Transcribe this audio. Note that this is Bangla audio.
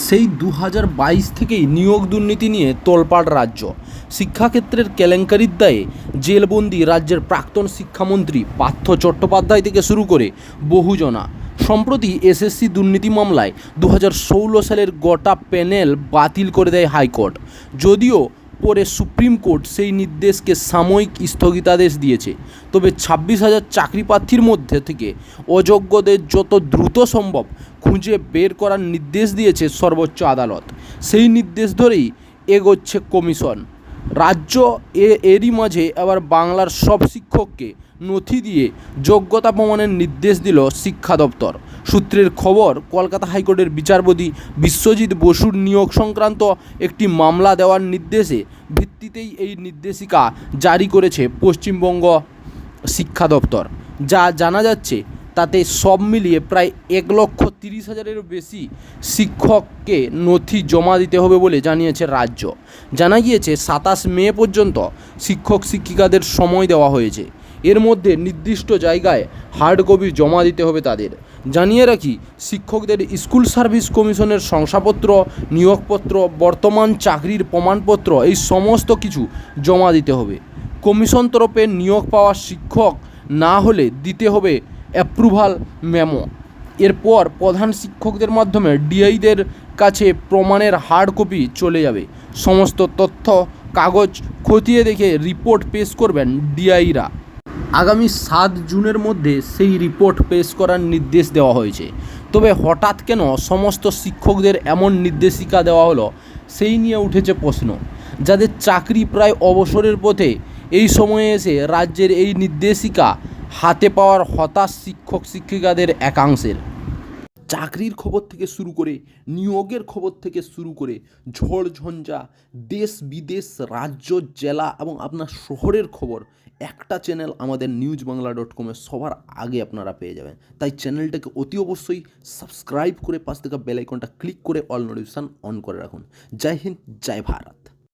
সেই 2022 থেকেই নিয়োগ দুর্নীতি নিয়ে তোলপাড় রাজ্য। শিক্ষাক্ষেত্রের কেলেঙ্কারির দায়ে জেলবন্দি রাজ্যের প্রাক্তন শিক্ষামন্ত্রী পার্থ চট্টোপাধ্যায় থেকে শুরু করে বহুজনা। সম্প্রতি এসএসসি দুর্নীতি মামলায় 2016 সালের গোটা প্যানেল বাতিল করে দেয় হাইকোর্ট। যদিও পরে সুপ্রিম কোর্ট সেই নির্দেশকে সাময়িক স্থগিতাদেশ দিয়েছে, তবে 26,000 চাকরি প্রার্থীর মধ্যে থেকে অযোগ্যদের যত দ্রুত সম্ভব খুঁজে বের করার নির্দেশ দিয়েছে সর্বোচ্চ আদালত। সেই নির্দেশ ধরেই এগোচ্ছে কমিশন। রাজ্য এরই মাঝে আবার বাংলার সব শিক্ষককে নথি দিয়ে যোগ্যতা প্রমাণের নির্দেশ দিল শিক্ষা দপ্তর। সূত্রের খবর, কলকাতা হাইকোর্টের বিচারপতি বিশ্বজিৎ বসুর নিয়োগ সংক্রান্ত একটি মামলা দেওয়ার নির্দেশে ভিত্তিতেই এই নির্দেশিকা জারি করেছে পশ্চিমবঙ্গ শিক্ষা দপ্তর। যা জানা যাচ্ছে তাতে সব মিলিয়ে প্রায় 1,30,000-এরও বেশি শিক্ষককে নথি জমা দিতে হবে বলে জানিয়েছে রাজ্য। জানা গিয়েছে 27 মে পর্যন্ত শিক্ষক শিক্ষিকাদের সময় দেওয়া হয়েছে। এর মধ্যে নির্দিষ্ট জায়গায় হার্ড কপি জমা দিতে হবে তাদের। জানিয়ে রাখি, শিক্ষকদের স্কুল সার্ভিস কমিশনের শংসাপত্র, নিয়োগপত্র, বর্তমান চাকরির প্রমাণপত্র এই সমস্ত কিছু জমা দিতে হবে। কমিশন তরফে নিয়োগ পাওয়া শিক্ষক না হলে দিতে হবে অ্যাপ্রুভাল মেমো। এরপর প্রধান শিক্ষকদের মাধ্যমে ডিআইদের কাছে প্রমাণের হার্ড কপি চলে যাবে। সমস্ত তথ্য কাগজ খতিয়ে দেখে রিপোর্ট পেশ করবেন ডিআইরা। আগামী 7 জুনের মধ্যে সেই রিপোর্ট পেশ করার নির্দেশ দেওয়া হয়েছে। তবে হঠাৎ কেন সমস্ত শিক্ষকদের এমন নির্দেশিকা দেওয়া হলো, সেই নিয়ে উঠেছে প্রশ্ন। যাদের চাকরি প্রায় অবসরের পথে, এই সময়ে এসে রাজ্যের এই নির্দেশিকা হাতে পাওয়ার হতাশ শিক্ষক শিক্ষিকাদের একাংশের। চাকরির খবর থেকে শুরু করে নিয়োগের খবর থেকে শুরু করে ঝড় ঝঞ্ঝা, দেশ বিদেশ, রাজ্য, জেলা এবং আপনার শহরের খবর একটা চ্যানেল আমাদের newsbangla.com সবার আগে আপনারা পেয়ে যাবেন। তাই চ্যানেলটাকে অতি অবশ্যই সাবস্ক্রাইব করে পাশ থেকে বেল আইকনটা ক্লিক করে অল নোটিফিকেশান অন করে রাখুন। জয় হিন্দ, জয় ভারত।